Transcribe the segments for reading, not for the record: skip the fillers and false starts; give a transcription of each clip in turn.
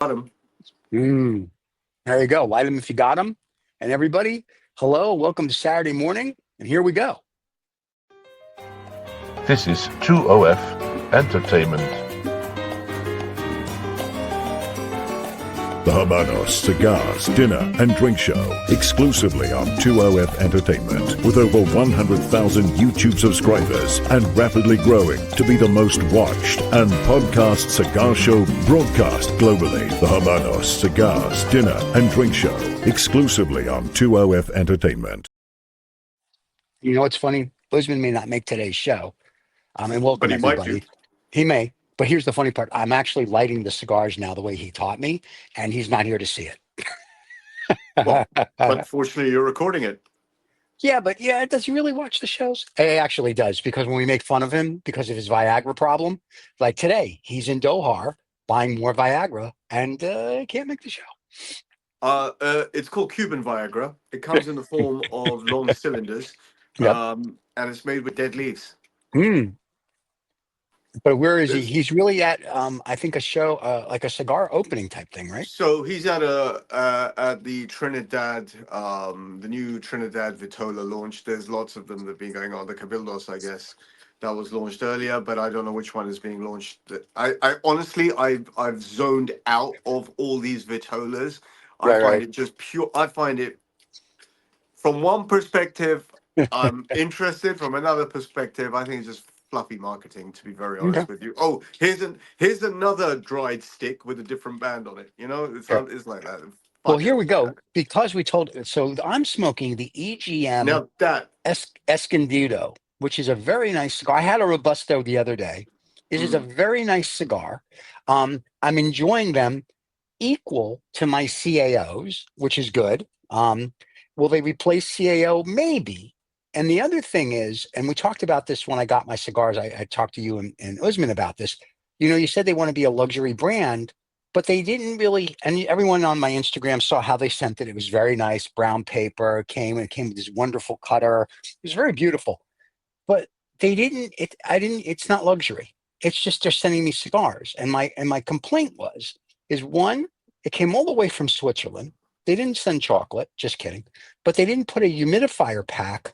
Got him. Mm, there you go. Light them if you got them. And everybody, hello, welcome to Saturday morning. And here we go. This is 2OF Entertainment. The Habanos Cigars, Dinner and Drink Show, exclusively on 2OF Entertainment, with over 100,000 YouTube subscribers and rapidly growing to be the most watched and podcast cigar show broadcast globally. The Habanos Cigars, Dinner and Drink Show, exclusively on 2OF Entertainment. You know what's funny? Usman may not make today's show. And welcome, But he might do. everybody. He may. But here's the funny part. I'm actually lighting the cigars now the way he taught me, and he's not here to see it. Well, but fortunately, you're recording it. Yeah, does he really watch the shows? He actually does, because when we make fun of him because of his Viagra problem, like today, he's in Doha buying more Viagra and can't make the show. It's called Cuban Viagra. It comes in the form of long cylinders, Yep. and it's made with dead leaves. But where is he? He's really at, I think, a show, like a cigar opening type thing, right? So he's at the Trinidad, the new Trinidad Vitola launch. There's lots of them that have been going on. The Cabildos, I guess, that was launched earlier, but I don't know which one is being launched. I honestly, I've zoned out of all these Vitolas. I find it just pure. I find it, from one perspective, I'm interested. From another perspective, I think it's just fluffy marketing, to be very honest with you. Oh, here's another dried stick with a different band on it. You know, it's like that. Well, here we go. Because we told, so I'm smoking the EGM Now that Escondido, which is a very nice cigar. I had a Robusto the other day. It is a very nice cigar. I'm enjoying them equal to my CAOs, which is good. Will they replace CAO? Maybe. And the other thing is, and we talked about this when I got my cigars, I talked to you and Usman about this. You know, you said they want to be a luxury brand, but they didn't really, and everyone on my Instagram saw how they sent it. It was very nice, brown paper, it came with this wonderful cutter. It was very beautiful. But they didn't, it's not luxury. It's just they're sending me cigars. And my complaint is one, it came all the way from Switzerland. They didn't send chocolate, just kidding. But they didn't put a humidifier pack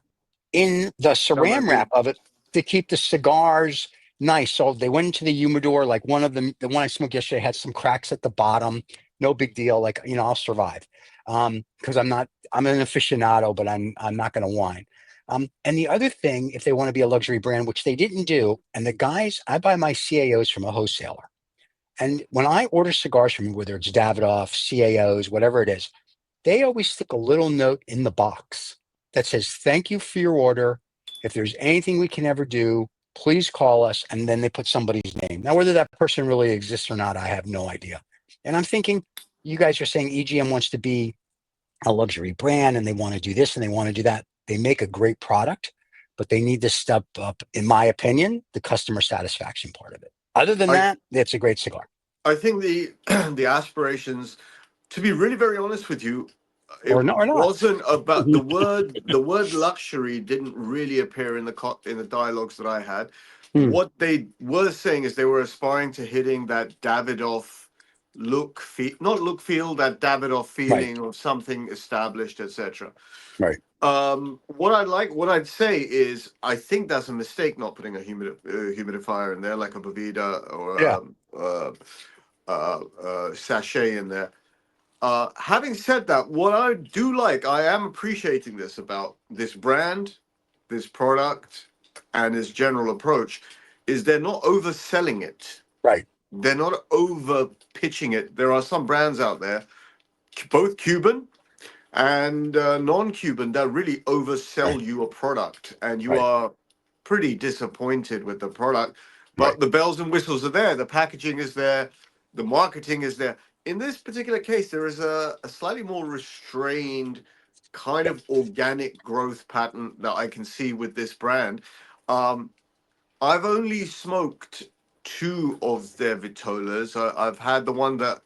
in the saran wrap of it to keep the cigars nice. So they went into the humidor, like one of them, the one I smoked yesterday had some cracks at the bottom. No big deal. Like, you know, I'll survive. Because I'm an aficionado, but I'm not going to whine. And the other thing, if they want to be a luxury brand, which they didn't do, and the guys, I buy my CAOs from a wholesaler. And when I order cigars from them, whether it's Davidoff, CAOs, whatever it is, they always stick a little note in the box that says, thank you for your order. If there's anything we can ever do, please call us. And then they put somebody's name. Now, whether that person really exists or not, I have no idea. And I'm thinking, you guys are saying EGM wants to be a luxury brand and they want to do this and they want to do that. They make a great product, but they need to step up, in my opinion, the customer satisfaction part of it. Other than that, it's a great cigar. I think the the aspirations, to be really very honest with you, it wasn't about the word luxury didn't really appear in the dialogues that I had. What they were saying is they were aspiring to hitting that Davidoff feel, that Davidoff feeling of something established, etc. Right. What I'd say is, I think that's a mistake not putting a humidifier in there, like a Boveda or sachet in there. Having said that, what I do like, I am appreciating this about this brand, this product, and its general approach, is they're not overselling it. Right. They're not over pitching it. There are some brands out there, both Cuban and non-Cuban, that really oversell you a product, and you are pretty disappointed with the product. But the bells and whistles are there. The packaging is there. The marketing is there. In this particular case, there is a slightly more restrained kind of organic growth pattern that I can see with this brand. I've only smoked two of their Vitolas. I've had the one that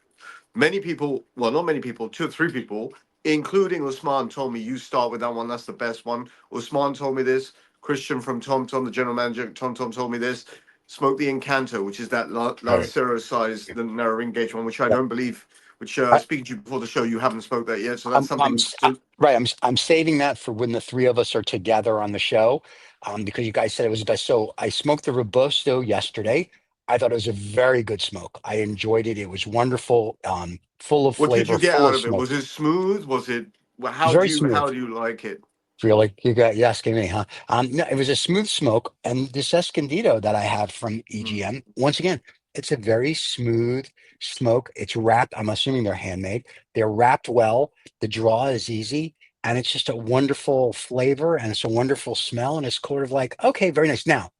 many people, well, not many people, two or three people, including Usman, told me, you start with that one. That's the best one. Usman told me this. Christian from Tom, the general manager, Tom told me this. smoked the Encanto, which is that Right. Lancero size, the narrow ring gauge one, which I Yeah. don't believe. Which I, speaking to you before the show, you haven't smoked that yet. So that's something to. right. I'm saving that for when the three of us are together on the show, because you guys said it was best. So I smoked the Robusto yesterday. I thought it was a very good smoke. I enjoyed it. It was wonderful, full of What did flavor, you get full out of of it? smoke. Was it smooth? Was it? Well, It was very smooth. how do you like it? Really? You asking me, huh? No, it was a smooth smoke. And this Escondido that I have from Mm. EGM, once again, it's a very smooth smoke. It's wrapped. I'm assuming they're handmade. They're wrapped well. The draw is easy. And it's just a wonderful flavor and it's a wonderful smell. And it's sort of like, okay, very nice. Now,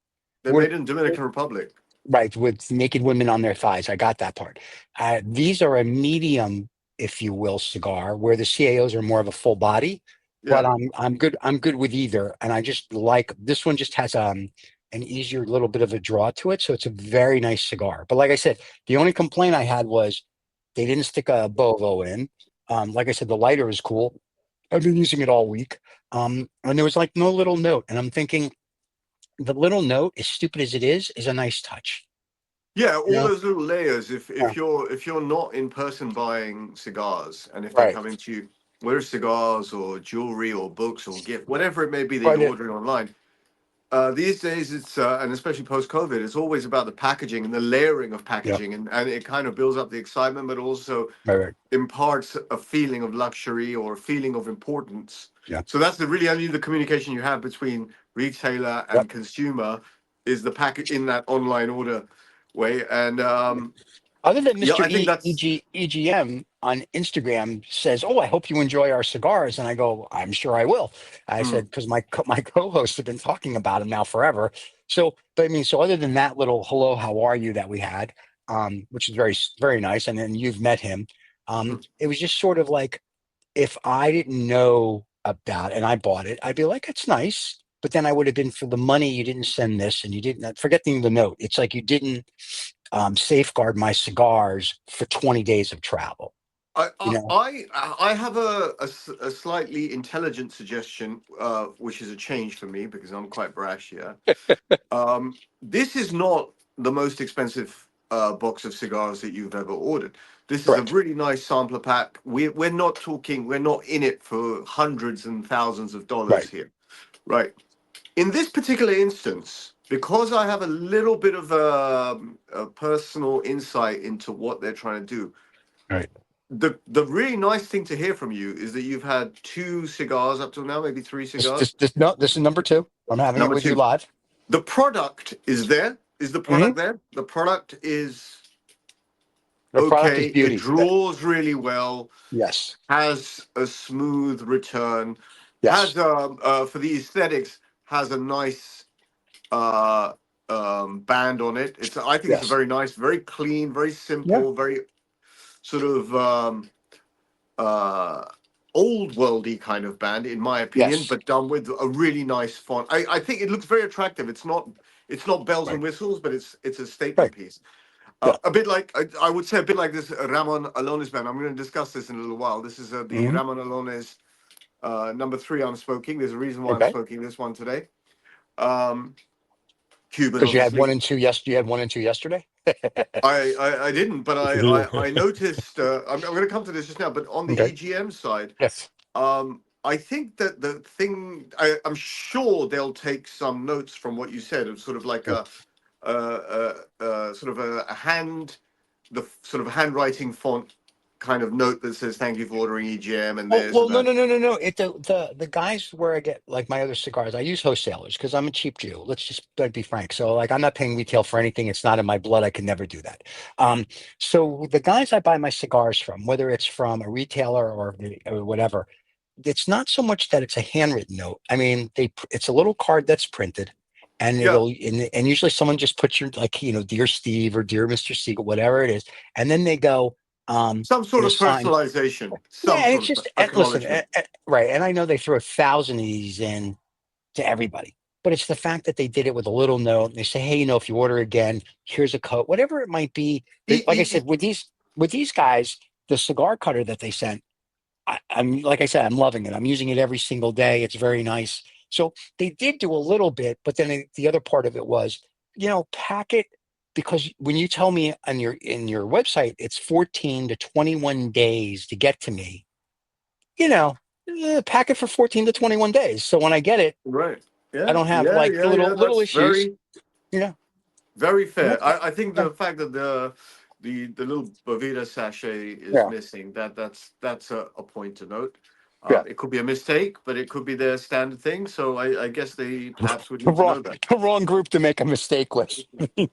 They're we're made in Dominican Republic. right with naked women on their thighs. I got that part. These are a medium, if you will, cigar, where the CAOs are more of a full body. But Yeah. I'm good. I'm good with either, and I just like this one. Just has an easier little bit of a draw to it, so it's a very nice cigar. But like I said, the only complaint I had was they didn't stick a Bovo in. Like I said, the lighter is cool. I've been using it all week. And there was like no little note, and I'm thinking the little note, as stupid as it is a nice touch. Yeah, You all know? those little layers. Yeah. If you're not in person buying cigars, and if they're Right. coming to you, whether cigars or jewelry or books or gift, whatever it may be that Right. you're ordering online, these days it's and especially post COVID, it's always about the packaging and the layering of Yeah. packaging, and it kind of builds up the excitement, but also Right. Right. imparts a feeling of luxury or a feeling of importance. Yeah. So that's the really only the communication you have between retailer Yep. and consumer is the packet in that online order way. And Other than yeah, Mr. I think that's EGM on Instagram says, "Oh, I hope you enjoy our cigars," and I go, "I'm sure I will." I mm, said because my co-hosts have been talking about him now forever. So, but I mean, so other than that little "Hello, how are you" that we had, which is very nice, and then you've met him. mm. It was just sort of like if I didn't know about it and I bought it, I'd be like, "It's nice." But then I would have been for the money. You didn't send this, and you didn't forgetting the note. It's like you didn't safeguard my cigars for 20 days of travel. I, You I know, I have a slightly intelligent suggestion, which is a change for me because I'm quite brash here. This is not the most expensive box of cigars that you've ever ordered. This is a correct. really nice sampler pack. We're not talking. We're not in it for hundreds and thousands of dollars Right. here, right? In this particular instance, because I have a little bit of a personal insight into what they're trying to do, Right. the really nice thing to hear from you is that you've had two cigars up till now, maybe three cigars. No, this is number two. I'm having it Number with you two, live. the product is there. Is the Hmm. product there? The product is The product is okay. It beauty. draws really well. Yes. Has a smooth return. Yes. Has for the aesthetics has a nice uh band on it. I think it's a Yes. very nice, very clean, very Yeah. simple, very sort of uh old worldy kind of band in my opinion, Yes. but done with a really nice font. I think it looks very attractive. It's not bells and Right. whistles, but it's a statement Right. piece. Yeah. A bit like I would say a bit like this Ramon Allones band. I'm going to discuss this in a little while. This is the Hmm. Ramon Allones number 3 I'm smoking. There's a reason why I'm Okay. smoking this one today. Um, Cuban, Because you had one obviously. and two. Yes. You had one and two yesterday. I didn't, but I noticed. I'm going to come to this just now. But on the Okay. EGM side, Yes. I think that the thing I'm sure they'll take some notes from what you said, of sort of like Yeah. sort of a hand, the sort of handwriting font kind of note that says thank you for ordering EGM and this Well, and no, that. no, no, no, no. The guys where I get like my other cigars, I use wholesalers because I'm a cheap Jew. Let's just be frank. So like I'm not paying retail for anything. It's not in my blood. I can never do that. So the guys I buy my cigars from, whether it's from a retailer or whatever, it's not so much that it's a handwritten note. I mean, it's a little card that's printed, and Yeah, and usually someone just puts your like dear Steve or dear Mr. Siegel, whatever it is, and then they go some sort of sign. personalization, some Yeah, and it's sort of just listen, acknowledgement. right? And I know they throw 1,000 of these in to everybody, but it's the fact that they did it with a little note. And they say, hey, if you order again, here's a code, whatever it might be. E- Like I e- said, e- with these guys, the cigar cutter that they sent, I'm like I said, I'm loving it. I'm using it every single day. It's very nice. So they did do a little bit, but then the other part of it was pack it, because when you tell me on your website it's 14 to 21 days to get to me, pack it for 14 to 21 days. So when I get it, Right. I Yeah. don't have Yeah. like the Yeah. Yeah. little That's issues. very, Yeah. very Yeah. fair. I think the fact that the little Boveda sachet is Yeah. missing, that's a point to note. Yeah. It could be a mistake, but it could be their standard thing. So I guess they perhaps would The need to wrong, know that. the wrong group to make a mistake with.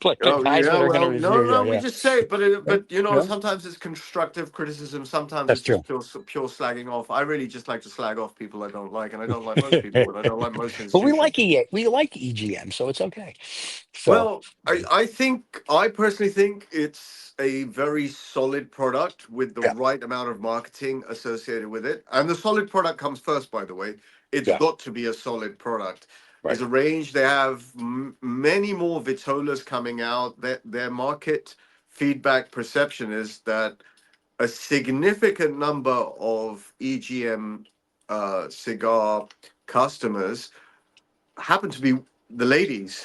Like the Oh guys yeah, that are going to well, no, review. no, Yeah. we Yeah. just say it, Yeah. but Yeah. sometimes it's constructive criticism, sometimes That's it's just true. pure slagging off. I really just like to slag off people I don't like, and I don't like most people, and I don't like most But we like institutions. we like EGM, so it's okay. So Well, I personally think it's a very solid product with the yeah. right amount of marketing associated with it. And the solid product comes first, by the way. It's Yeah. got to be a solid product. There's Right. a range. They have many more Vitolas coming out. Their market feedback perception is that a significant number of EGM cigar customers happen to be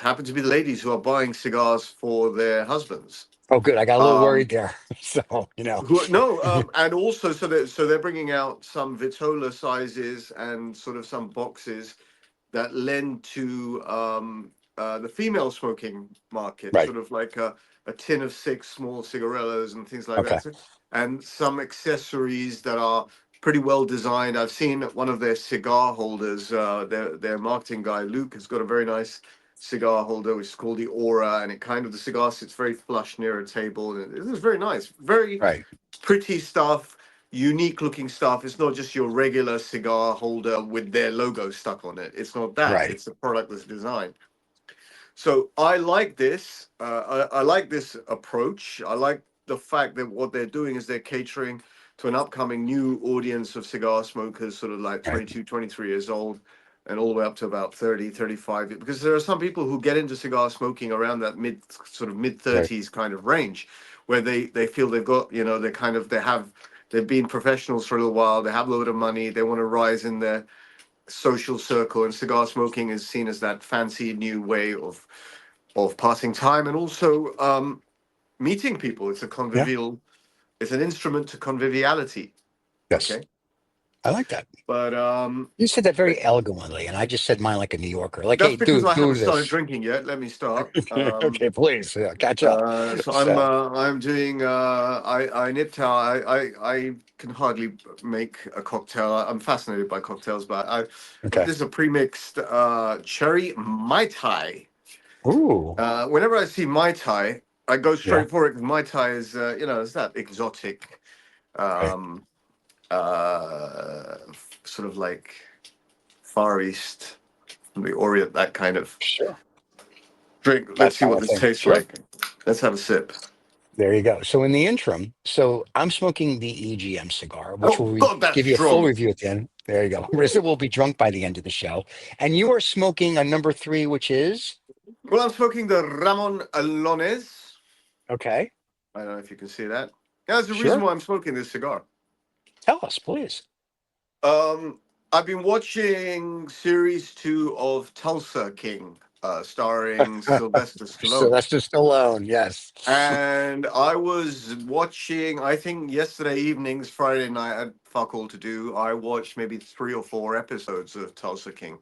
happen to be the ladies who are buying cigars for their husbands. Oh, good. I got a little Um, worried there. So who no, and also so they're bringing out some Vitola sizes and sort of some boxes that lend to the female smoking market, right. sort of like a tin of six small cigarillos and things like Okay. that, and some accessories that are pretty well designed. I've seen one of their cigar holders. Their marketing guy Luke has got a very nice cigar holder which is called the Aura, and the cigar sits very flush near a table, and it is very nice, very Right. pretty stuff, unique looking stuff. It's not just your regular cigar holder with their logo stuck on it. It's not that. Right. It's the product that's designed. So I like this. I like this approach. I like the fact that what they're doing is they're catering to an upcoming new audience of cigar smokers, sort of like Right. 22, 23 years old, and all the way up to about 30, 35. Because there are some people who get into cigar smoking around that mid Right. 30s kind of range, where they feel they've got, they've been professionals for a little while, they have a little bit of money, they want to rise in their social circle, and cigar smoking is seen as that fancy new way of passing time, and also meeting people. Yeah. It's an instrument to conviviality. Yes. Okay, I like that. but You said that very elegantly, and I just said mine like a New Yorker. Like, that's hey, because I do haven't started this. drinking yet. Let me start. Okay, please. Yeah, catch up. So So I'm doing I nipped out. I can hardly make a cocktail. I'm fascinated by cocktails, but okay. this is a pre-mixed cherry mai tai. Ooh. Whenever I see Mai Tai, I go Yeah. straight for it because Mai Tai is, it's that exotic, Right. um, uh, sort of like Far East, from the Orient, that kind of Sure. drink. Let's That see kind what of this thing. tastes Sure. like. Let's have a sip. There you go. So in the interim, so I'm smoking the EGM cigar, which Oh, will God, that's give you a full strong. review at the end. There you go. Rissa will be drunk by the end of the show. And you are smoking a number 3, which is Well, I'm smoking the Ramon Allones. okay. I don't know if you can see that. That's the reason Sure. why I'm smoking this cigar. Tell us, please. Um, I've been watching series 2 of Tulsa King, starring Sylvester Stallone. Sylvester Stallone. Yes. And I was watching, I think yesterday evening's Friday night, I had fuck all to do. I watched maybe 3 or 4 episodes of Tulsa King.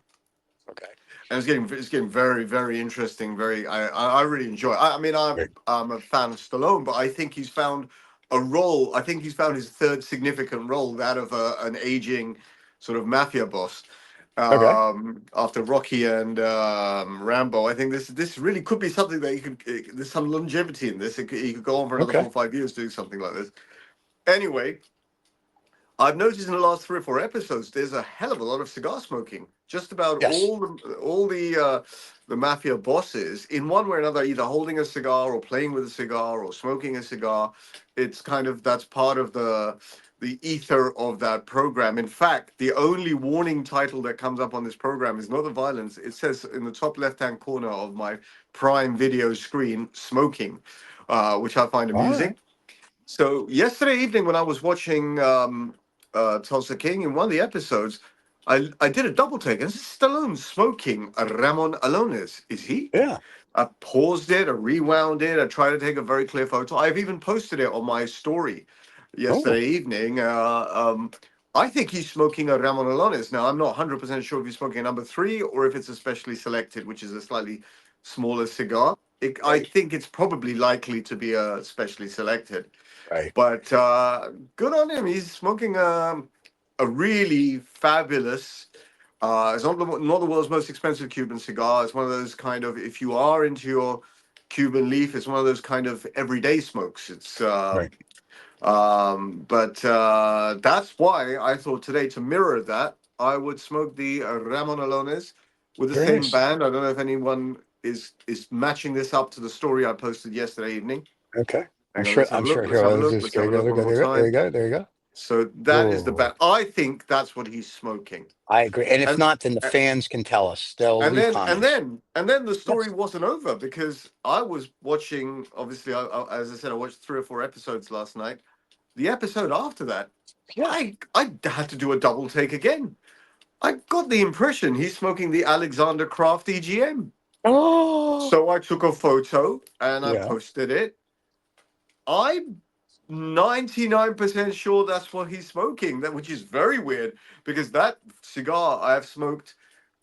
Okay. And it's getting very, very interesting. I really enjoy it. I mean, Great. I'm a fan of Stallone, but I think he's found a role. I think he's found his third significant role, that of an aging sort of mafia boss. Okay. After Rocky and Rambo, I think this really could be something that there's some longevity in this. He could go on for another Okay. 4 or 5 years doing something like this. Anyway, I've noticed in the last 3 or 4 episodes, there's a hell of a lot of cigar smoking. Just about Yes. all the mafia bosses, in one way or another, either holding a cigar or playing with a cigar or smoking a cigar. It's kind of that's part of the ether of that program. In fact, the only warning title that comes up on this program is not the violence. It says in the top left-hand corner of my Prime Video screen, "smoking," which I find All amusing. right. So yesterday evening, when I was watching Tulsa King, in one of the episodes, I did a double take. And this is Stallone smoking a Ramon Allones. Is he? Yeah. I paused it, I rewound it, I tried to take a very clear photo. I've even posted it on my story Oh, yesterday evening. I think he's smoking a Ramon Allones. Now, I'm not 100% sure if he's smoking a number three or if it's a specially selected, which is a slightly smaller cigar. I right, think it's probably likely to be a specially selected. right. But good on him. He's smoking a really fabulous. It's not the world's most expensive Cuban cigar. It's one of those kind of, if you are into your Cuban leaf, it's one of those kind of everyday smokes. It's Right. but that's why I thought today, to mirror that, I would smoke the Ramon Allones with the Very same nice. band. I don't know if anyone is matching this up to the story I posted yesterday evening. Okay. I'm Hang on, sure. let's have I'm a look. sure. Let's Here, have a let's look. just Let's have a go. look There, one go. more There, there time. you go. There you go. So that is the Oh, band. I think that's what he's smoking. I agree. And if And not, then the fans can tell us. They'll and leave then and comments. then and then the Yes. story wasn't over because I was watching. Obviously, as I said, I watched 3 or 4 episodes last night. The episode after that, Yeah. I had to do a double take again. I got the impression he's smoking the Alexander Craft EGM. Oh. So I took a photo and I Yeah. posted it. I'm 99% sure that's what he's smoking, that which is very weird because that cigar I have smoked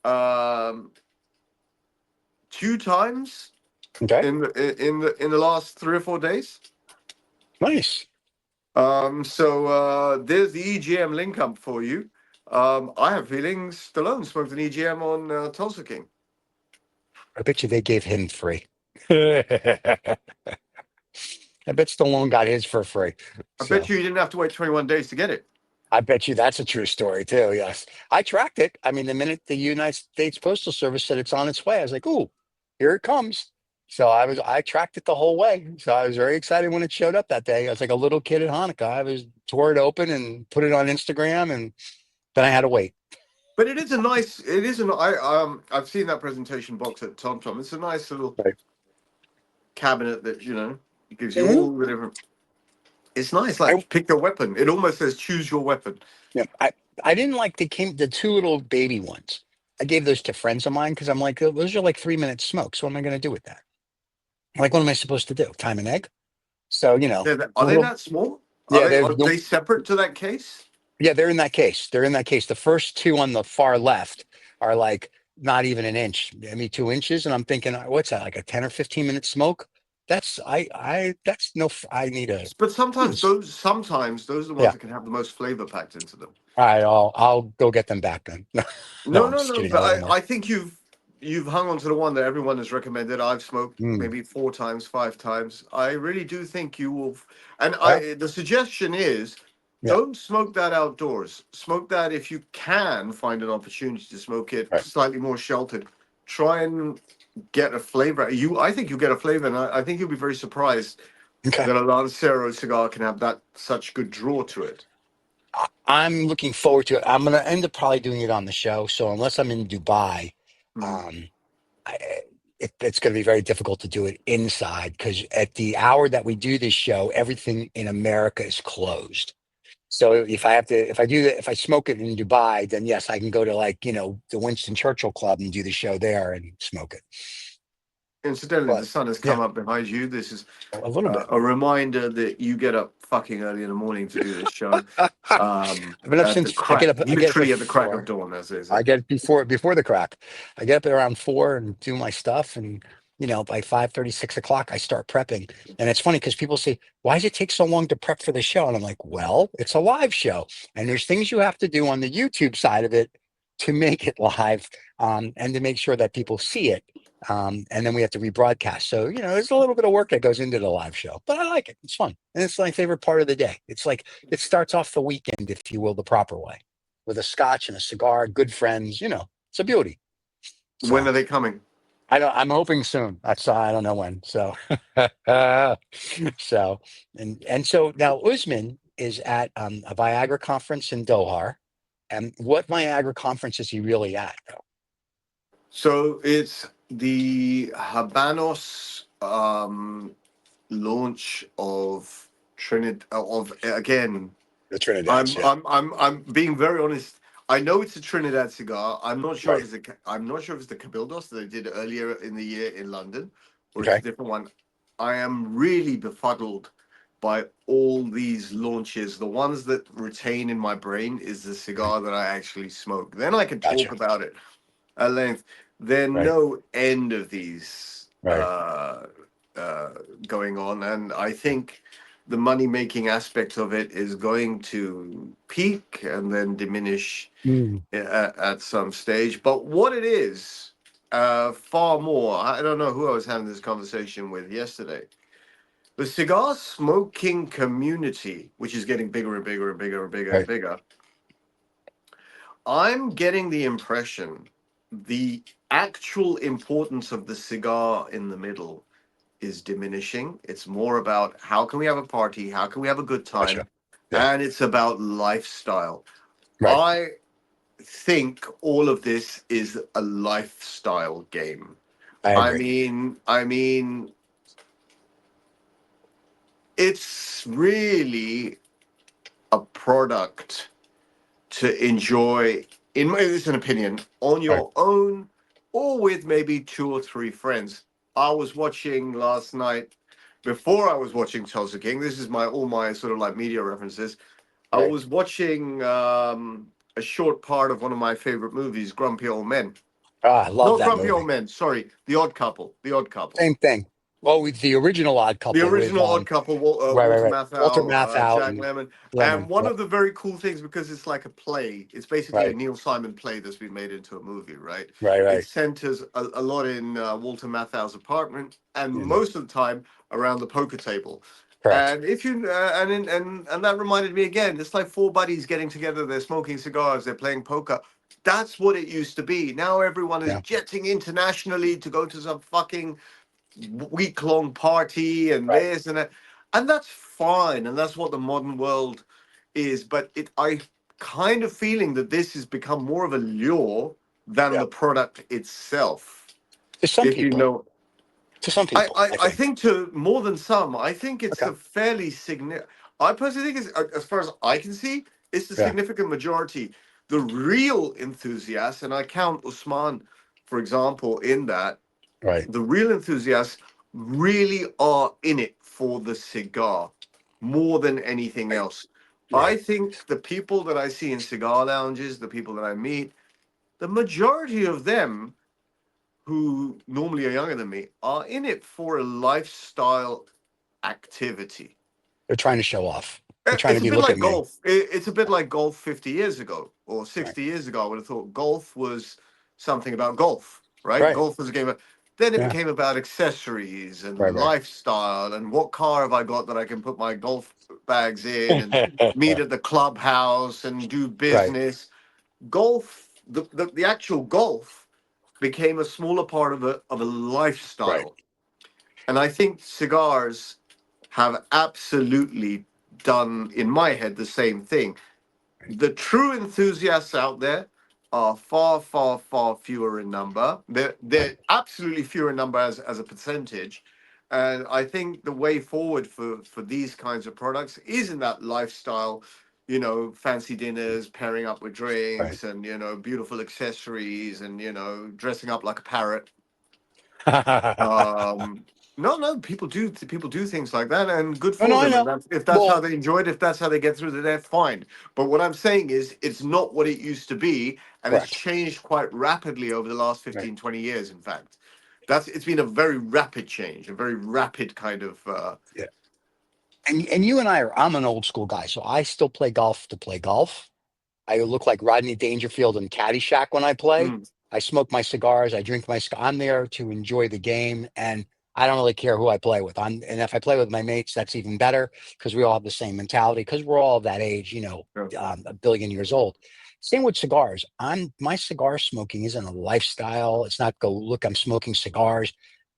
um, 2 times Okay. in the last 3 or 4 days. Nice. So there's the EGM link up for you. I have feelings Stallone smoked an EGM on Tulsa King. I bet you they gave him free. I bet Stallone got his for free. I bet So you didn't have to wait 21 days to get it. I bet you that's a true story too. Yes. I tracked it. I mean, the minute the United States Postal Service said it's on its way, I was like, ooh, here it comes. So I tracked it the whole way. So I was very excited when it showed up that day. I was like a little kid at Hanukkah. I was tore it open and put it on Instagram, and then I had to wait. But it is a nice. It is an. I've seen that presentation box at Tom Tom. It's a nice little Right. cabinet that it gives you Mhm. all the different. It's nice. I Like pick your weapon. It almost says choose your weapon. yeah, I didn't like the two little baby ones. I gave those to friends of mine because I'm like, those are like 3 minute smokes. What am I going to do with that? Like, what am I supposed to do? Time an egg? So, Are they little, that small? Are yeah, they? they're, Are they separate to that case? yeah, they're in that case. They're in that case. The first two on the far left are like not even an inch, maybe 2 inches. And I'm thinking, what's that? Like a 10 or 15 minute smoke? That's no, I need a, But sometimes those are the ones yeah. that can have the most flavor packed into them. All right. I'll go get them back then. No, No, I'm no, just no. kidding. I But love them all. I think you've hung on to the one that everyone has recommended. I've smoked Mm, maybe 4 times, 5 times. I really do think you will. And yeah. the suggestion is, Yeah. don't smoke that outdoors. Smoke that if you can find an opportunity to smoke it Right. slightly more sheltered. Try and get a flavor. I think you'll get a flavor, and I think you'll be very surprised Okay. that a Lancero cigar can have that such good draw to it. I'm looking forward to it. I'm going to end up probably doing it on the show. So unless I'm in Dubai, Mhm. um, I, it's going to be very difficult to do it inside because at the hour that we do this show, everything in America is closed. So if I smoke it in Dubai, then yes, I can go to like, the Winston Churchill Club and do the show there and smoke it. Incidentally, the But sun has yeah, come up behind you. This is a little bit. a reminder that you get up fucking early in the morning to do this show. I've been up At the since crack, I get up at literally at the crack of 4. dawn, as they say. I get before the crack. I get up at around 4 and do my stuff, and by 5:30, 6 o'clock, I start prepping. And it's funny because people say, "Why does it take so long to prep for the show?" And I'm like, "Well, it's a live show, and there's things you have to do on the YouTube side of it to make it live, and to make sure that people see it. And then we have to rebroadcast. So there's a little bit of work that goes into the live show, but I like it. It's fun, and it's my favorite part of the day. It's like it starts off the weekend, if you will, the proper way with a scotch and a cigar, good friends. It's a beauty. When So are they coming? I'm hoping soon. I don't know when. So, so so now Usman is at a Viagra conference in Doha. And what Viagra conference is he really at, though? So it's the Habanos launch of Trinidad. Of again, The Trinidad, I'm yeah. I'm I'm I'm being very honest. I know it's a Trinidad cigar. I'm not sure Right. if it's I'm not sure if it's the Cabildos that they did earlier in the year in London, or it's a Okay. different one. I am really befuddled by all these launches. The ones that retain in my brain is the Right. cigar that I actually smoke. Then I can talk Gotcha. about it at length. There are Right. no end of these Right. uh, going on, and I think the money making aspect of it is going to peak and then diminish Mm. at some stage. But what it is, far more, I don't know who I was having this conversation with yesterday. The cigar smoking community, which is getting bigger and bigger and bigger and bigger and Right. bigger, I'm getting the impression the actual importance of the cigar in the middle is diminishing. It's more about how can we have a party, how can we have a good Gotcha. time, Yeah. and it's about lifestyle. Right. I think all of this is a lifestyle game. I I agree. mean, I mean, it's really a product to enjoy, in my this is an opinion, on Right. your own or with maybe two or three friends. I was watching last night, before I was watching Tulsa King. This is my all my sort of like media references. I Right. was watching a short part of one of my favorite movies, Grumpy Old Men. Ah, I love Not that Grumpy movie. Old Men, sorry, The Odd Couple. The Odd Couple. Same thing. Well, with the original Odd The Couple with original Odd Couple, right, right, Walter right. Walter Matthau, Matthau Jack and Lemmon. And Lemon. one Yep. of the very cool things, because it's like a play, it's basically a Right. Neil Simon play that's been made into a movie, right? Right. It Right. centers a lot in Walter Matthau's apartment, and You know. most of the time around the poker table. Correct. And if you and that reminded me again, it's like four buddies getting together, they're smoking cigars, they're playing poker. That's what it used to be. Now everyone is Yeah. jetting internationally to go to some fucking week-long party and Right. this and that, and that's fine, and that's what the modern world is. But I kind of feeling that this has become more of a lure than Yeah. the product itself, To some if you people. know. To some I, people, I, I I think. think to more than some, I think it's Okay. a fairly significant. I personally think it's, as far as I can see, it's the Yeah. significant majority. The real enthusiasts, and I count Usman, for example, in that, Right. the real enthusiasts really are in it for the cigar more than anything Right. else. I Right. think the people that I see in cigar lounges, the people that I meet, the majority of them who normally are younger than me are in it for a lifestyle activity. They're trying to show off. They're trying to It's a be. bit Look at like me. golf. It's a bit like golf 50 years ago or Right. 60 years ago. I would have thought golf was something about golf, right? Right. Golf was a game of, then it Yeah. became about accessories Right. and Right. lifestyle and what car have I got that I can put my golf bags in and meet at the clubhouse and do Right. business. Golf, the actual golf became a smaller part of a Right. lifestyle. And I think cigars have absolutely done, in my head, the same thing. The true enthusiasts out there are far, far, far fewer in number. They're Right. absolutely fewer in number as a percentage. And I think the way forward for these kinds of products is in that lifestyle, fancy dinners, pairing up with Right. drinks, and beautiful accessories, and dressing up like a parrot. Um, no, no, people do things like that, and good Oh for no, I them. And know. if that's how Well, they enjoy it, if that's how they get through the day, fine. But what I'm saying is, it's not what it used to be, and it's correct. changed quite rapidly over the last Right. 15, 20 years. In fact, it's been a very rapid change, a very rapid kind of. Yeah. And you and I are. I'm an old school guy, so I still play golf to play golf. I look like Rodney Dangerfield in Caddyshack when I play. Mm, I smoke my cigars. I drink my cigar. I'm there to enjoy the game, and I don't really care who I play with. And if I play with my mates, that's even better because we all have the same mentality because we're all of that age, yeah, a billion years old. Same with cigars. My cigar smoking isn't a lifestyle. It's not go look. I'm smoking cigars.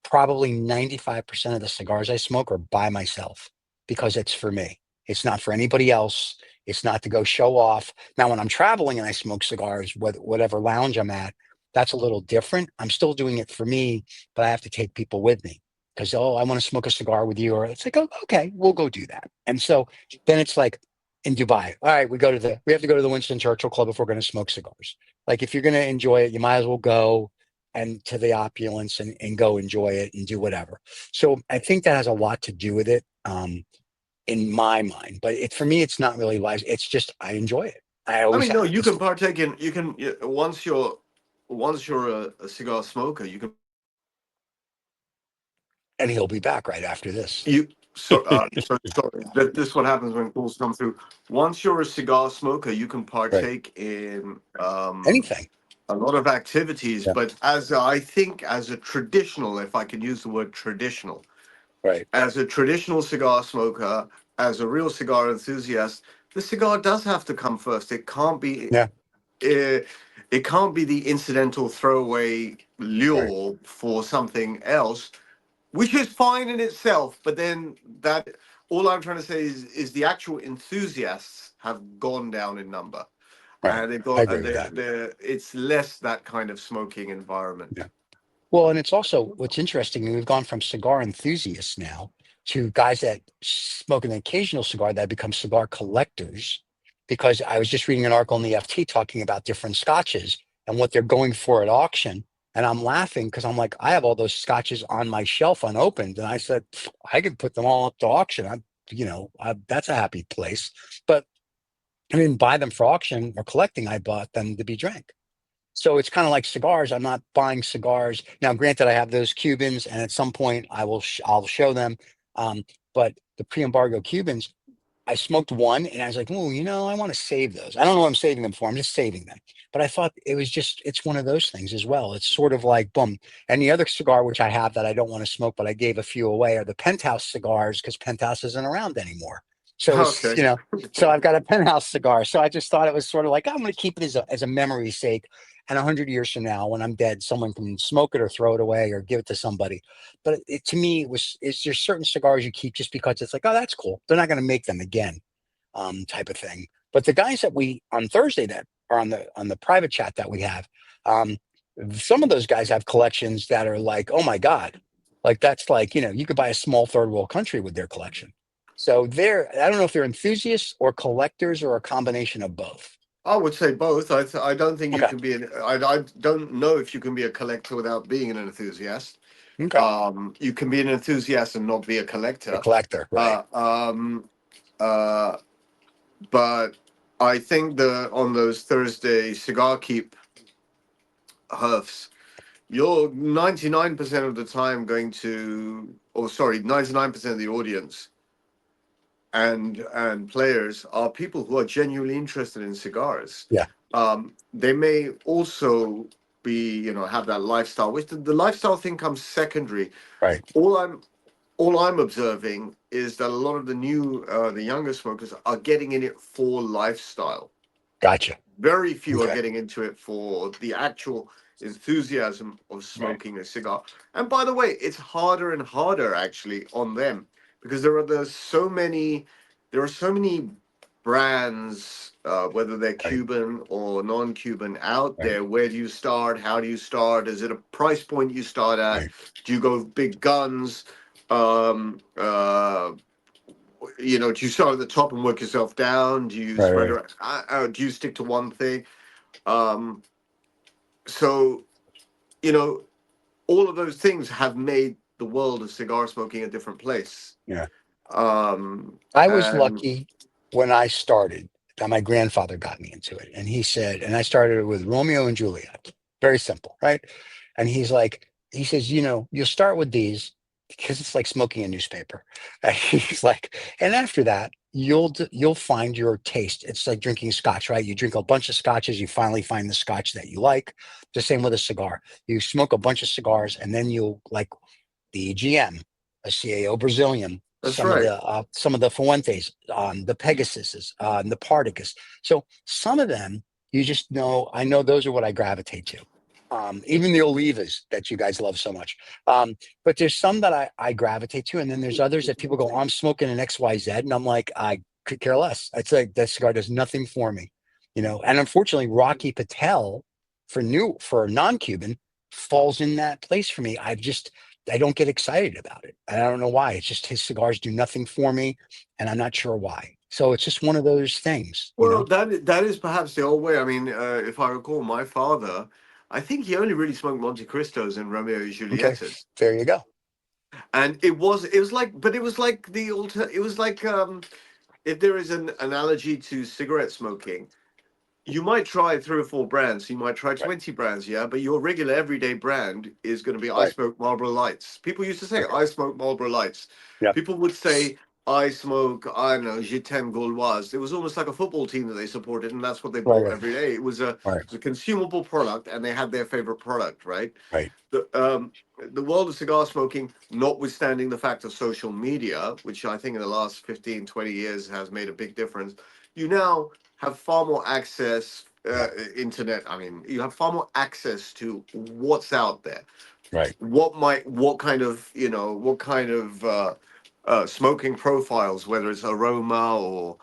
Probably 95% of the cigars I smoke are by myself because it's for me. It's not for anybody else. It's not to go show off. Now, when I'm traveling and I smoke cigars, whatever lounge I'm at, that's a little different. I'm still doing it for me, but I have to take people with me because, oh, I want to smoke a cigar with you. Or it's like, oh, okay, we'll go do that. And so then it's like, in Dubai. All right, we have to go to the Winston Churchill Club if we're going to smoke cigars. Like if you're going to enjoy it, you might as well go and to the opulence and go enjoy it and do whatever. So I think that has a lot to do with it, in my mind. But for me, it's not really life. It's just I enjoy it. I I always mean, no, have. you can partake in. You can once you're a cigar smoker, you can And he'll be back right after this. you. So sorry. This what happens when calls come through. Once you're a cigar smoker, you can Right. partake in Anything. a lot of activities. Yeah. But as I think, as a traditional, if I can use the word traditional, Right. as a traditional cigar smoker, as a real cigar enthusiast, the cigar does have to come first. It can't be. Yeah. It can't be the incidental throwaway Right. lure for something else, which is fine in itself. But then that all I'm trying to say is the actual enthusiasts have gone down in number, Right. and they've I got agree with that. it's less that kind of smoking Yeah. environment. Well, and it's also what's interesting. We've gone from cigar enthusiasts now to guys that smoke an occasional cigar that become cigar collectors. Because I was just reading an article in the FT talking about different scotches and what they're going for at auction. And I'm laughing because I'm like, I have all those scotches on my shelf unopened. And I said, I could put them all up to auction. That's a happy place. But I didn't buy them for auction or collecting. I bought them to be drank. So it's kind of like cigars. I'm not buying cigars now. Granted, I have those Cubans, and at some point, I'll show them. But the pre-embargo Cubans, I smoked one, and I was like, oh, I want to save those. I don't know what I'm saving them for. I'm just saving them. But I thought it's one of those things as well. It's sort of like boom. And the other cigar which I have that I don't want to smoke, but I gave a few away, are the Penthouse cigars because Penthouse isn't around anymore. So it's Okay. so I've got a Penthouse cigar. So I just thought it was sort of like I'm going to keep it as a memory sake. And 100 years from now, when I'm dead, someone can smoke it or throw it away or give it to somebody. But to me, it's just certain cigars you keep just because it's like, oh, that's cool. They're not going to make them again, type of thing. But the guys that we on Thursday that are on the private chat that we have, um, some of those guys have collections that are like, oh my God, like that's like, you could buy a small third world country with their collection. So I don't know if they're enthusiasts or collectors or a combination of both. I would say both. I don't think you Okay. can be I don't know if you can be a collector without being an enthusiast. Okay. You can be an enthusiast and not be a A collector. collector, right? Uh, um, uh, but I think on those Thursday cigar keep hearths, you're 99% of the time going to, or sorry, 99% of the audience and players are people who are genuinely interested in cigars. Yeah. They may also be, have that lifestyle, which the lifestyle thing comes secondary. Right. All I'm observing is that a lot of the younger smokers are getting in it for lifestyle. Gotcha. Very few are Okay. getting into it for the actual enthusiasm of Right. smoking a cigar. And by the way, it's harder and harder actually on them because there are so many brands, whether they're Right. Cuban or non-Cuban, out Right. there. Where do you start? How do you start? Is it a price point you start at? Right. Do you go big guns? Um, uh, do you start at the top and work yourself down? Do you Right. spread Right. around? Do you stick to one thing? Um, so, you know, all of those things have made the world of cigar smoking a different place. Yeah. Um, I was and lucky when I started that my grandfather got me into it. And he said, and I started with Romeo and Juliet. Very simple, right? And he says, you'll start with these because it's like smoking a newspaper. And he's like, and after that, you'll find your taste. It's like drinking scotch, right? You drink a bunch of scotches, you finally find the scotch that you like. The same with a cigar. You smoke a bunch of cigars, and then you'll like the EGM, a CAO Brazilian, that's some of right. the Fuentes, the Pegasuses, the Partagas. So some of them, you just know. I know those are what I gravitate to. Even the Olivas that you guys love so much. But there's some that I gravitate to, and then there's others that people go, oh, I'm smoking an XYZ, and I'm like, I could care less. It's like that cigar does nothing for me, And unfortunately, Rocky Patel for a non-Cuban falls in that place for me. I don't get excited about it. And I don't know why. It's just his cigars do nothing for me, and I'm not sure why. So it's just one of those things, you Well, know? that is perhaps the old way. I mean, if I recall, my father, I think he only really smoked Monte Cristos and Romeo and Okay. Julietas, There you go. and it was like, but it was like it was like if there is an analogy to cigarette smoking, you might try 3 or 4 brands, you might try Right. 20 brands, yeah, but your regular everyday brand is going to be I Right. smoke Marlboro Lights. People used to say Okay. I smoke Marlboro Lights. Yep. People would say I smoke, I don't know, Je t'aime Gauloise. It was almost like a football team that they supported, and that's what they Right. bought every day. It Right. was a consumable product, and they had their favorite product, right? Right. The world of cigar smoking, notwithstanding the fact of social media, which I think in the last 15, 20 years has made a big difference, you now have far more access, Yeah. internet. I mean, you have far more access to what's out there. Right. What kind of, what kind of smoking profiles, whether it's aroma or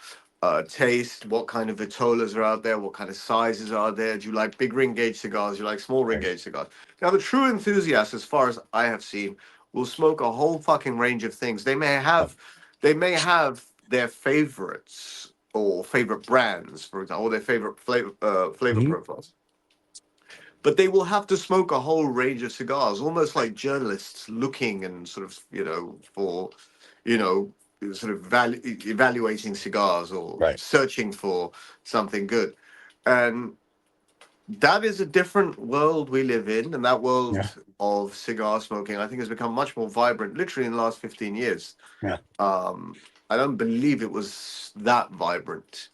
taste, what kind of vitolas are out there, what kind of sizes are there. Do you like big ring gauge cigars? Do you like small ring Right. gauge cigars? Now, the true enthusiast, as far as I have seen, will smoke a whole fucking range of things. They may have their favorites or favorite brands, for example, or their favorite flavor Mhm. profiles, but they will have to smoke a whole range of cigars, almost like journalists looking and sort of, for, you know, sort of evaluating cigars or Right. searching for something good. And that is a different world we live in. And that world Yeah. of cigar smoking, I think, has become much more vibrant, literally in the last 15 years. Yeah. I don't believe it was that vibrant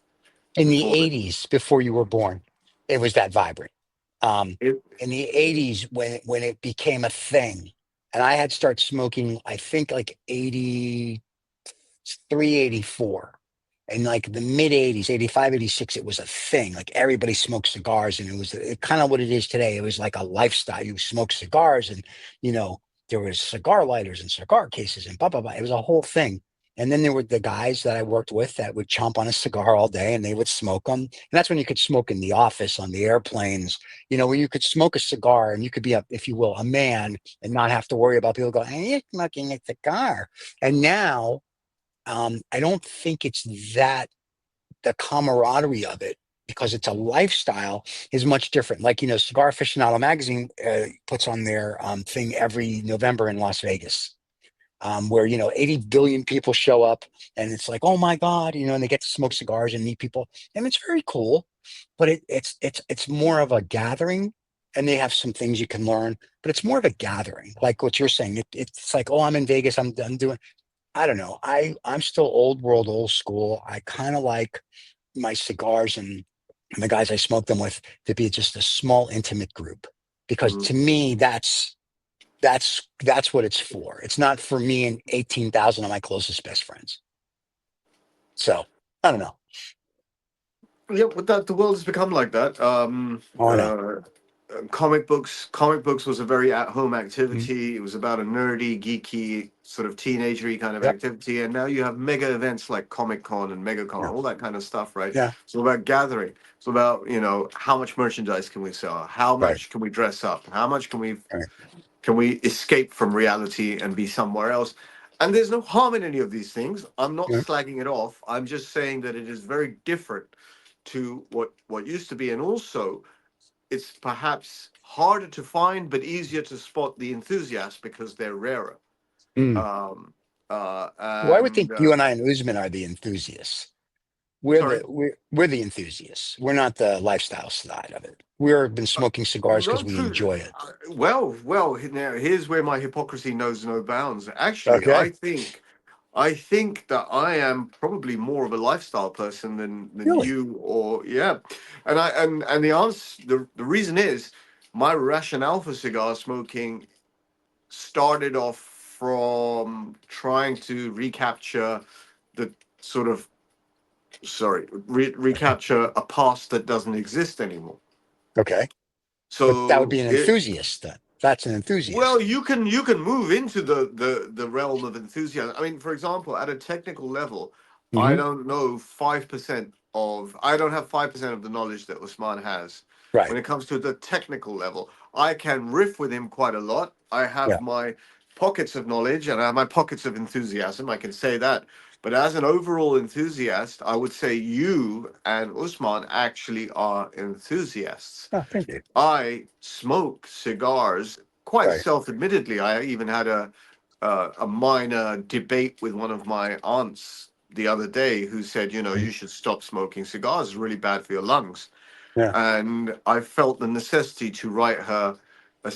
In the before. 80s, before you were born, it was that vibrant. Um, It, in the 80s, when it became a thing, and I had started smoking, I think like 83, 84. In like the mid 80s, 85, 86, it was a thing. Like everybody smoked cigars, and it kind of what it is today. It was like a lifestyle. You smoke cigars, and you know, there was cigar lighters and cigar cases and blah blah blah. It was a whole thing. And then there were the guys that I worked with that would chomp on a cigar all day and they would smoke them. And that's when you could smoke in the office, on the airplanes, where you could smoke a cigar and you could be a, if you will, a man and not have to worry about people going, hey, you're smoking a cigar. And now I don't think it's that the camaraderie of it, because it's a lifestyle, is much different. Like, Cigar Aficionado magazine puts on their thing every November in Las Vegas, where 80 billion people show up, and it's like, oh my God, and they get to smoke cigars and meet people, and it's very cool. But it's more of a gathering, and they have some things you can learn, but it's more of a gathering, like what you're saying. It's like, oh, I'm in Vegas, I'm doing. I don't know. I'm still old world, old school. I kind of like my cigars and the guys I smoke them with to be just a small, intimate group, because mm. to me, that's what it's for. It's not for me and 18,000 of my closest best friends. So I don't know. Yeah, but that the world has become like that. Oh, I know. Comic books was a very at-home Mhm. activity. It was about a nerdy, geeky, sort of teenagery kind of Yep. activity. And now you have mega events like Comic Con and MegaCon, Yeah. all that kind of stuff, right? Yeah. It's all about gathering. It's all about, how much merchandise can we sell? How Right. much can we dress up? How much Right. can we escape from reality and be somewhere else? And there's no harm in any of these things. I'm not Yeah. slagging it off. I'm just saying that it is very different to what used to be, and also it's perhaps harder to find but easier to spot the enthusiasts because they're rarer. Mm. Um, Well, I would think and you and I and Usman are the enthusiasts. We're Sorry. the we're the enthusiasts. We're not the lifestyle side of it. We've been smoking cigars because No, we true. enjoy it. Well. Now here's where my hypocrisy knows no bounds. Actually, Okay. I think that I am probably more of a lifestyle person than Really? you, or yeah. And the answer, the reason is my rationale for cigar smoking started off from trying to recapture the sort of, recapture a past that doesn't exist anymore. Okay. But that would be So an it enthusiast then. That's an Well, enthusiast. you can move into the realm of enthusiasm. I mean, for example, at a technical level, I Hmm. don't know 5% of I don't have 5% of the knowledge that Usman has. Right. When it comes to the technical level, I can riff with him quite a lot. I have Yeah. my pockets of knowledge and I have my pockets of enthusiasm. I can say that. But as an overall enthusiast, I would say you and Usman actually are enthusiasts. Oh, thank you. I smoke cigars quite Right. self-admittedly. I even had a minor debate with one of my aunts the other day, who said, you know, Mhm. you should stop smoking cigars. It's really bad for your lungs. Yeah. And I felt the necessity to write her a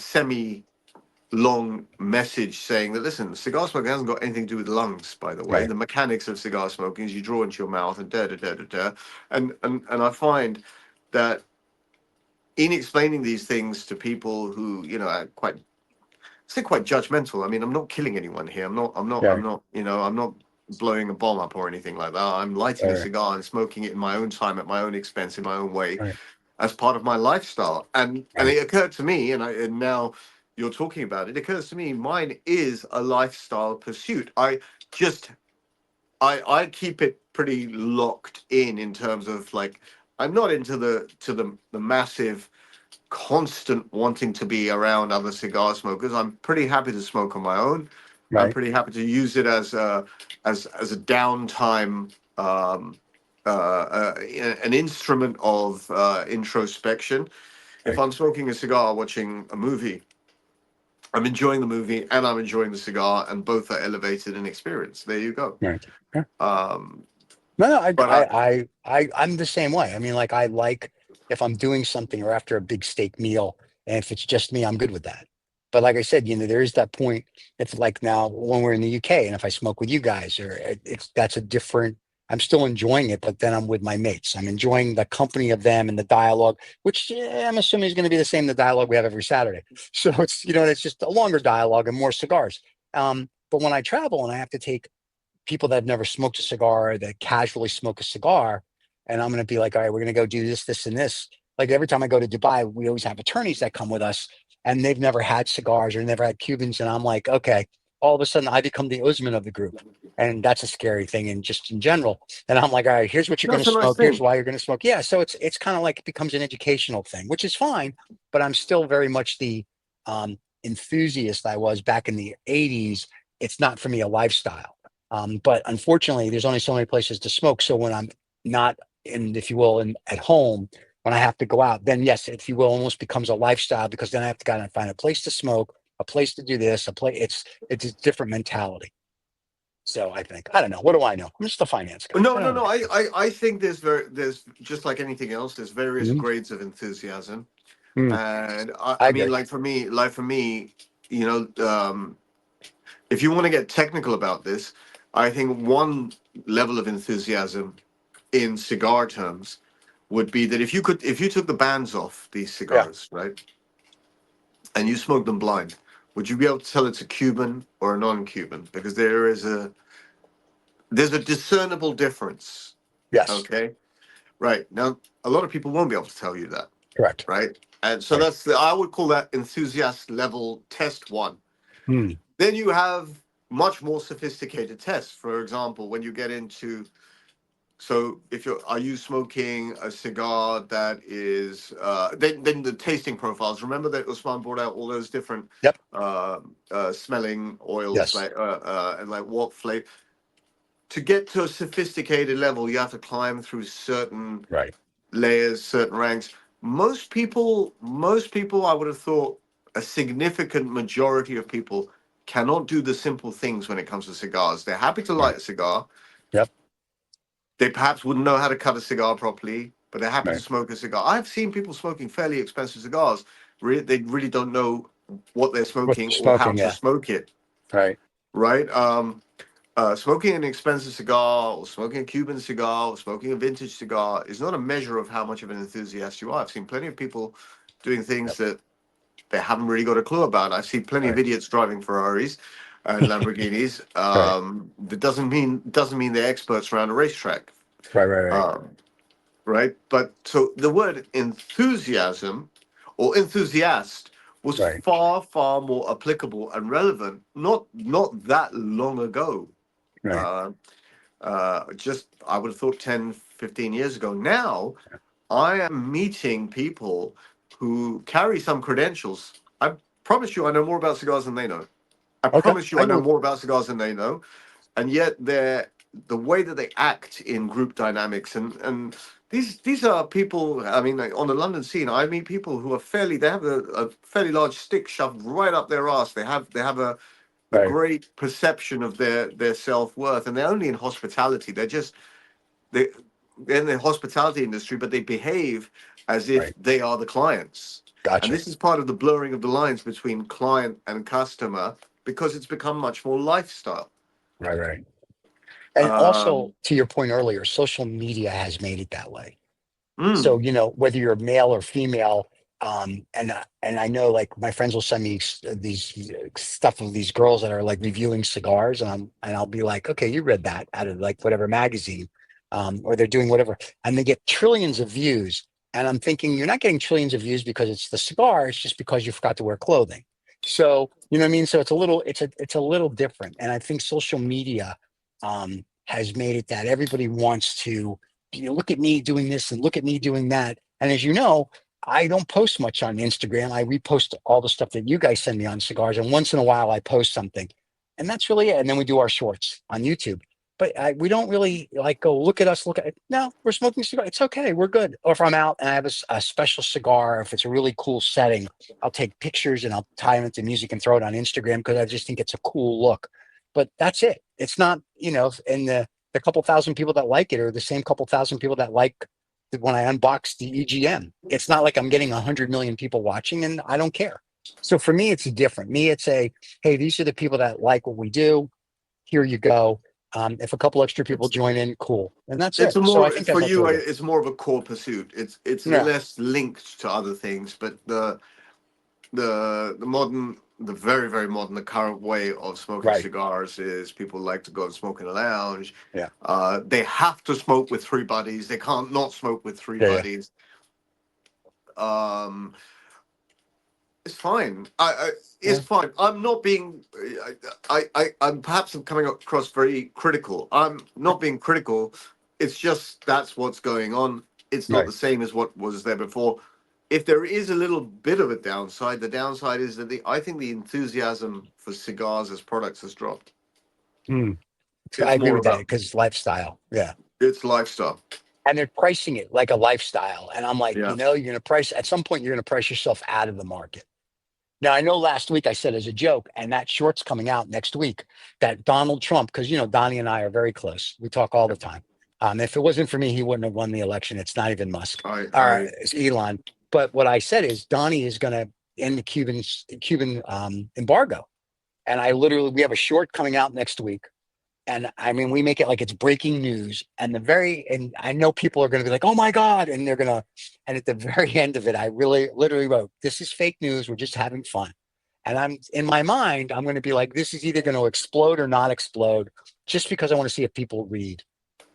long message saying that, listen, cigar smoking hasn't got anything to do with lungs, by the way. Right. The mechanics of cigar smoking is you draw into your mouth and da da da da da. And I find that in explaining these things to people who, you know, are quite judgmental. I mean, I'm not killing anyone here. Yeah. I'm not, you know, I'm not blowing a bomb up or anything like that. I'm lighting a Right. cigar and smoking it in my own time, at my own expense, in my own way, Right. as part of my lifestyle. And Right. it occurred to me, and now you're talking about it, it occurs to me, mine is a lifestyle pursuit. Just I keep it pretty locked in terms of, like, I'm not into the massive constant wanting to be around other cigar smokers. I'm pretty happy to smoke on my own. I'm Right. pretty happy to use it as a downtime, an instrument of introspection. If Right. I'm smoking a cigar, watching a movie, I'm enjoying the movie and I'm enjoying the cigar, and both are elevated in experience. There you go. Right. Yeah. Um, No, no, but I, I'm the same way. I mean, like, I like if I'm doing something or after a big steak meal, and if it's just me, I'm good with that. But like I said, there is that point. It's like now when we're in the UK, and if I smoke with you guys, or that's a different. I'm still enjoying it, but then I'm with my mates. I'm enjoying the company of them and the dialogue, which I'm assuming is going to be the same the dialogue we have every Saturday. So it's just a longer dialogue and more cigars. But when I travel and I have to take people that have never smoked a cigar that casually smoke a cigar, and I'm going to be like, all right, we're going to go do this, this, and this. Like every time I go to Dubai, we always have attorneys that come with us, and they've never had cigars or never had Cubans, and I'm like, okay. All of a sudden, I become the Usman of the group, and that's a scary thing, and just in general. And I'm like, all right, here's what you're going that's to a nice smoke. Here's thing. why you're going to smoke. Yeah, so it's kind of like it becomes an educational thing, which is fine. But I'm still very much the enthusiast I was back in the '80s. It's not for me a lifestyle. But unfortunately, there's only so many places to smoke. So when I'm not in, if you will, at home, when I have to go out, then yes, if you will, almost becomes a lifestyle, because then I have to kind of find a place to smoke, a place to do this, a place. It's a different mentality. So I think I don't know. What do I know? I'm just a finance guy. No, I no, don't no. know. I think there's just like anything else. There's various Mhm. grades of enthusiasm, Mm, and I I mean, agree. like for me, you know, if you want to get technical about this, I think one level of enthusiasm in cigar terms would be that if you took the bands off these Yeah. cigars, right, and you smoked them blind, would you be able to tell it's a Cuban or a non-Cuban? Because there's a discernible difference. Yes. Okay. Right. Now, a lot of people won't be able to tell you that, Correct. right? And so Right. I would call that enthusiast level test one. Mm, Then you have much more sophisticated tests. For example, when you get into, so are you smoking a cigar that is, then the tasting profiles. Remember that Usman brought out all those different yep. smelling oils, Yes. like and like what flavor. To get to a sophisticated level, you have to climb through certain Right. layers, certain ranks. Most people, I would have thought a significant majority of people cannot do the simple things when it comes to cigars. They're happy to Right. light a cigar. Yep. They perhaps wouldn't know how to cut a cigar properly, but they're happy to Right. smoke a cigar. I've seen people smoking fairly expensive cigars. They really don't know what they're With smoking or how smoking. to Yeah. smoke it, Right. right? Smoking an expensive cigar, or smoking a Cuban cigar, or smoking a vintage cigar is not a measure of how much of an enthusiast you are. I've seen plenty of people doing things Yep. that they haven't really got a clue about. I see plenty of Right. idiots driving Ferraris and Lamborghinis. Right. That doesn't mean they're experts around a racetrack, Right. Right. Right. um, right? But so the word enthusiasm or enthusiast was Right. far more applicable and relevant not that long ago. Right. Uh, just I would have thought 10, 15 years ago. Now I am meeting people who carry some credentials. I promise you I know more about cigars than they know. I Okay. promise you I I know know. more about cigars than they know. And yet the way that they act in group dynamics, and these are people. I mean, like, on the London scene, I meet people who are they have a fairly large stick shoved right up their ass. They have a Right. great perception of their self-worth, and they're only in hospitality. They they're in the hospitality industry, but they behave as if Right. they are the clients. And Gotcha. this is part of the blurring of the lines between client and customer, because it's become much more lifestyle. Right. Right. And also, Um, to your point earlier, social media has made it that way. So, mm, whether you're male or female, and I know, like, my friends will send me these stuff of these girls that are like reviewing cigars, and I'll be like, okay, you read that out of like whatever magazine, or they're doing whatever, and they get trillions of views, and I'm thinking, you're not getting trillions of views because it's the cigar, it's just because you forgot to wear clothing. So, you know what I mean? So it's a little different, and I think social media has made it that everybody wants to, look at me doing this and look at me doing that. And as you know, I don't post much on Instagram. I repost all the stuff that you guys send me on cigars. And once in a while, I post something. And that's really it. And then we do our shorts on YouTube. But we don't really like go, look at us, look at it. No, we're smoking cigar. It's okay. We're good. Or if I'm out and I have a special cigar, if it's a really cool setting, I'll take pictures and I'll tie them into music and throw it on Instagram because I just think it's a cool look. But that's it. It's not, and the couple thousand people that like it are the same couple thousand people that like when I unbox the EGM. It's not like I'm getting 100 million people watching, and I don't care. So for me, it's different. Me, it's hey, these are the people that like what we do. Here you go. If a couple extra people it's join in, cool. And that's it's it. a So I more think for that's what's you. really good. It's more of a core pursuit. It's Yeah. less linked to other things, but the very very modern, the current way of smoking Right. cigars is people like to go and smoke in a lounge. Yeah. They have to smoke with three buddies. They can't not smoke with three Yeah. Yeah. buddies. Um, it's fine. It's Yeah. fine. I'm not being. I'm perhaps I'm coming across very critical. I'm not being critical. It's just that's what's going on. It's not Right. the same as what was there before. If there is a little bit of a downside, the downside is that I think the enthusiasm for cigars as products has dropped. Hmm. I It's agree more with that about because lifestyle. Yeah. it's lifestyle. And they're pricing it like a lifestyle. And I'm like, Yeah. you're going to price at some point, you're going to price yourself out of the market. Now, I know last week I said as a joke, and that short's coming out next week, that Donald Trump, because, Donnie and I are very close. We talk all the time. If it wasn't for me, he wouldn't have won the election. It's not even Musk or I it's Elon. But what I said is Donnie is going to end the Cuban embargo. And we have a short coming out next week. And I mean, we make it like it's breaking news. And I know people are going to be like, oh my God. And and at the very end of it, I really literally wrote, this is fake news. We're just having fun. And in my mind, I'm going to be like, this is either going to explode or not explode just because I want to see if people read.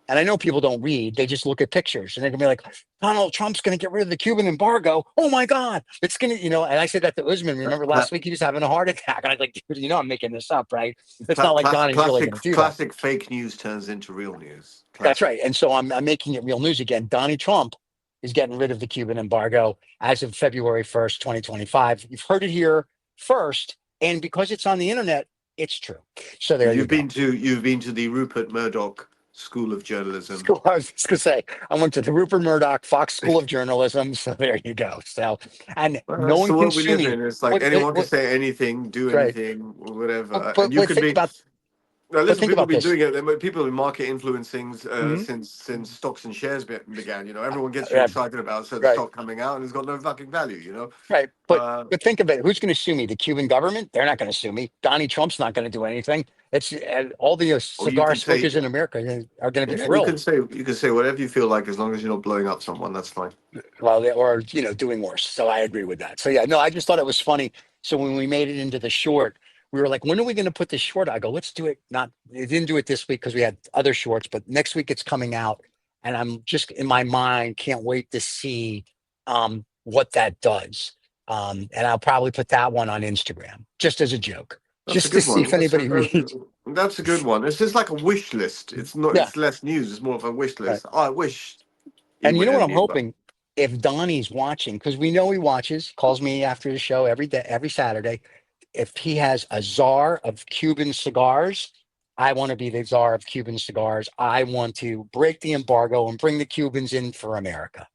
And I know people don't read, they just look at pictures and they're gonna be like, Donald Trump's gonna get rid of the Cuban embargo. Oh my God, it's gonna, and I said that to Usman. Remember last week he was having a heart attack. And I was like, dude, I'm making this up, right? It's not like Donnie's really gonna do that. classic fake news turns into real news. That's Classic. right. And so I'm making it real news again. Donnie Trump is getting rid of the Cuban embargo as of February 1st, 2025. You've heard it here first. And because it's on the internet, it's true. So there you go. You've been to the Rupert Murdoch School of Journalism. I was just gonna say, I went to the Rupert Murdoch Fox School of Journalism. So there you go. So, and Well, no that's one the can world we sue live me. in. It's like anyone can say anything, do Right. anything, whatever, But, and you but could think be. about, Now, but listen, think people about have been this. doing it. People in market influencing Mhm. since stocks and shares began. Everyone gets you Right. excited about a certain Right. stock coming out, and it's got no fucking value. Right. Uh, But think of it. Who's going to sue me? The Cuban government? They're not going to sue me. Donnie Trump's not going to do anything. It's all the or you cigar can say, smokers in America are going to be yeah, thrilled. you can say whatever you feel like, as long as you're not blowing up someone. That's fine. Well, or doing worse. So I agree with that. So yeah, no, I just thought it was funny. So when we made it into the short, we were like, when are we going to put this short? I go, let's do it. Not, we didn't do it this week because we had other shorts, but next week it's coming out, and I'm just in my mind can't wait to see what that does. And I'll probably put that one on Instagram just as a joke, That's a just to good see one. if anybody reads. That's a good one. It's just like a wish list. It's not. Yeah, It's less news. It's more of a wish right. list. Oh, I wish he And you would know what end I'm the embargo. hoping? If Donnie's watching, because we know he watches, calls me after the show every day, every Saturday. If he has a czar of Cuban cigars, I want to be the czar of Cuban cigars. I want to break the embargo and bring the Cubans in for America.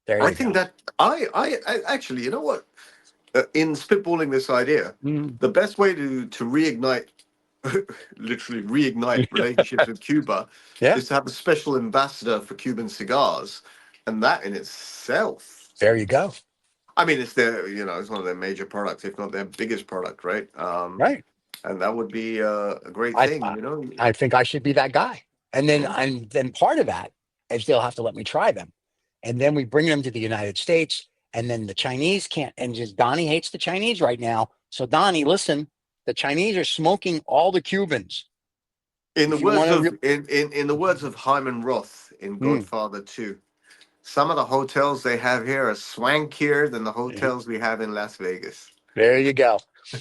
There I you go. think that I actually, you know what? In spitballing this idea, the best way to reignite, literally reignite relationships with Cuba, Yeah, is to have a special ambassador for Cuban cigars, and that in itself, there you go. I mean, it's their, it's one of their major products, if not their biggest product, right? Right. And that would be a great I thing, I I think I should be that guy. Mm. And then part of that is they'll have to let me try them. And then we bring them to the United States. And then the Chinese can't, and just Donnie hates the Chinese right now. So Donnie, listen, the Chinese are smoking all the Cubans. In the If you words want of to, in the words of Hyman Roth in Godfather 2, some of the hotels they have here are swankier than the hotels we have in Las Vegas. there you go.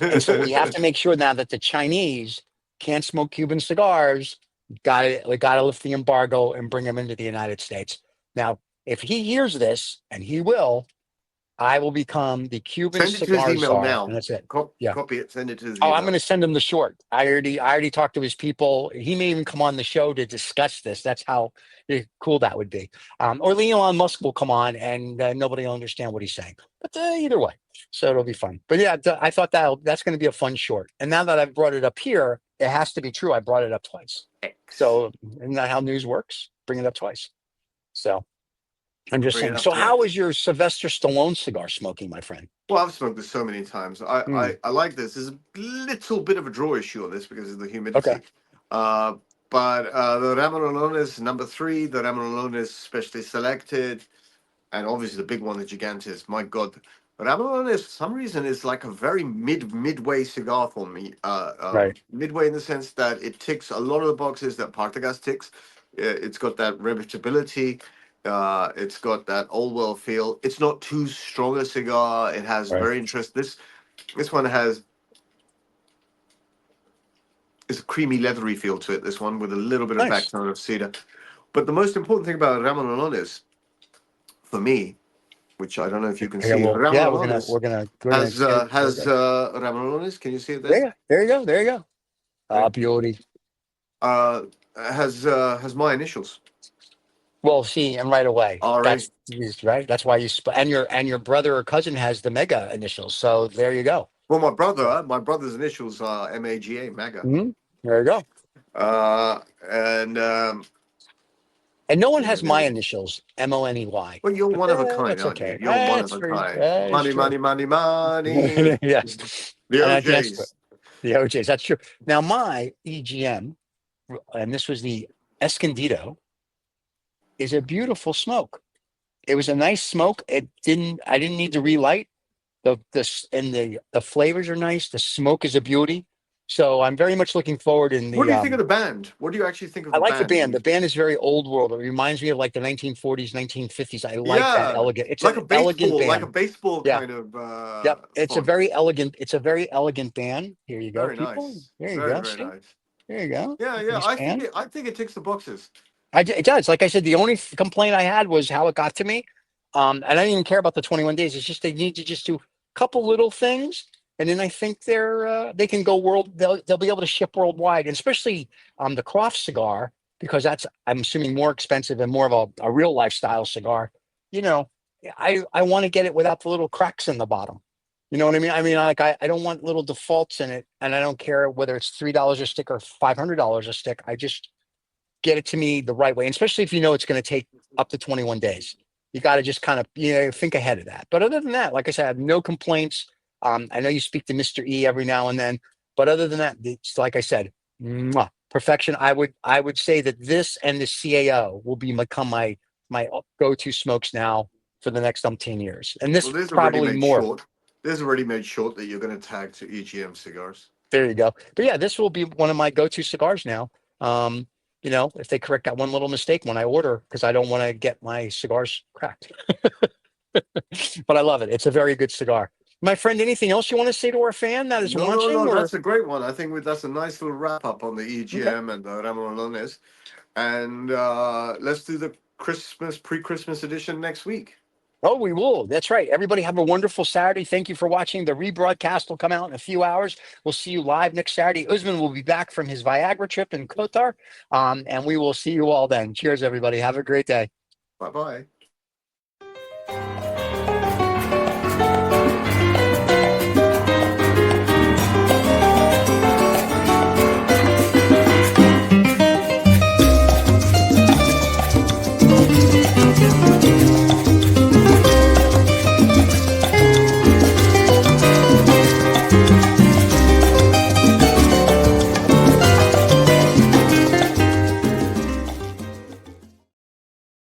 And so we have to make sure now that the Chinese can't smoke Cuban cigars. We got to lift the embargo and bring them into the United States. Now, if he hears this, and he will, I will become the Cuban Send it to his cigar email czar, and now. that's it. Yeah. Copy it. Send it to his Oh, I'm going email. to send him the short. I already talked to his people. He may even come on the show to discuss this. That's how cool that would be. Or Elon Musk will come on, and nobody will understand what he's saying. But either way, so it'll be fun. But yeah, I thought that's going to be a fun short. And now that I've brought it up here, it has to be true. I brought it up twice. So isn't that how news works? Bring it up twice. So I'm just Bring it saying. up So how twice. is your Sylvester Stallone cigar smoking, my friend? Well, I've smoked this so many times. Hmm. I like this. There's a little bit of a draw issue on this because of the Okay. humidity. But the Ramon Allones #3, the Ramon Allones specially selected, and obviously the big one, the Gigantes. My God, Ramon Allones for some reason is like a very midway cigar for me. Right. Midway in the sense that it ticks a lot of the boxes that Partagas ticks. It's got that reputability. It's got that old world feel. It's not too strong a cigar. It has Right. very interest. This one has it's a creamy leathery feel to it. This one with a little bit of Nice. backtone of cedar. But the most important thing about Ramon Allones for me, which I don't know if you can Yeah, see, well, yeah, Ramon we're gonna Allones we're gonna we're gonna has expand. Ramon Allones. Can you see it there? Yeah, there you go, there you go. Right. Beauty. Uh, has my initials. Well, see, and right away, RA. that's right. That's why and your brother or cousin has the mega initials. So there you go. Well, So, my brother's initials are MAGA, MAGA. there you go. And And no one has my initials, MONEY. well, you're But one of a kind, that's aren't you? okay. You're one of That's a true. kind. That is Money, true. money, money, money. Yes, The and that's OJs. the OJs. That's true. Now my EGM, and this was the Escondido, is a beautiful smoke. It was a nice smoke. I didn't need to relight. The flavors are nice. The smoke is a beauty. So I'm very much looking forward in What the do you think of the band? What do you actually think of I the like the band? band. The band is very old world. It reminds me of like the 1940s, 1950s. I like that Yeah, elegant. It's an elegant like a band. baseball Yeah. kind of Yep. font. It's a very elegant band. Here you go, Very people. nice. There you Very, go. very See? nice. There you go. Yeah, yeah. Nice band. I think it ticks the boxes. It does. Like I said, the only complaint I had was how it got to me. And I didn't even care about the 21 days. It's just they need to just do a couple little things, and then I think they can go world. They'll be able to ship worldwide, and especially the Croft cigar because that's I'm assuming more expensive and more of a real lifestyle cigar. You know, I want to get it without the little cracks in the bottom. You know what I mean? I mean, like I don't want little defaults in it, and I don't care whether it's $3 a stick or $500 a stick. I just get it to me the right way, and especially if you know it's going to take up to 21 days. You got to just kind of think ahead of that. But other than that, like I said, I have no complaints. I know you speak to Mr. E every now and then, but other than that, it's like I said, perfection. I would say that this and the CAO will become my go-to smokes now for the next umpteen years, and this Well, there's a probably ready-made more. short. There's a ready-made short that you're going to tag to EGM cigars. There you go. But yeah, this will be one of my go-to cigars now. Um, if they correct that one little mistake when I order, because I don't want to get my cigars cracked. But I love it. It's a very good cigar. My friend, anything else you want to say to our fan that is No, no, watching? no. Or That's a great one. I think that's a nice little wrap up on the okay, EGM and the Ramon Allones. And let's do the pre-Christmas edition next week. Oh, we will. That's right. Everybody have a wonderful Saturday. Thank you for watching. The rebroadcast will come out in a few hours. We'll see you live next Saturday. Usman will be back from his Viagra trip in Qatar, and we will see you all then. Cheers, everybody. Have a great day. Bye bye.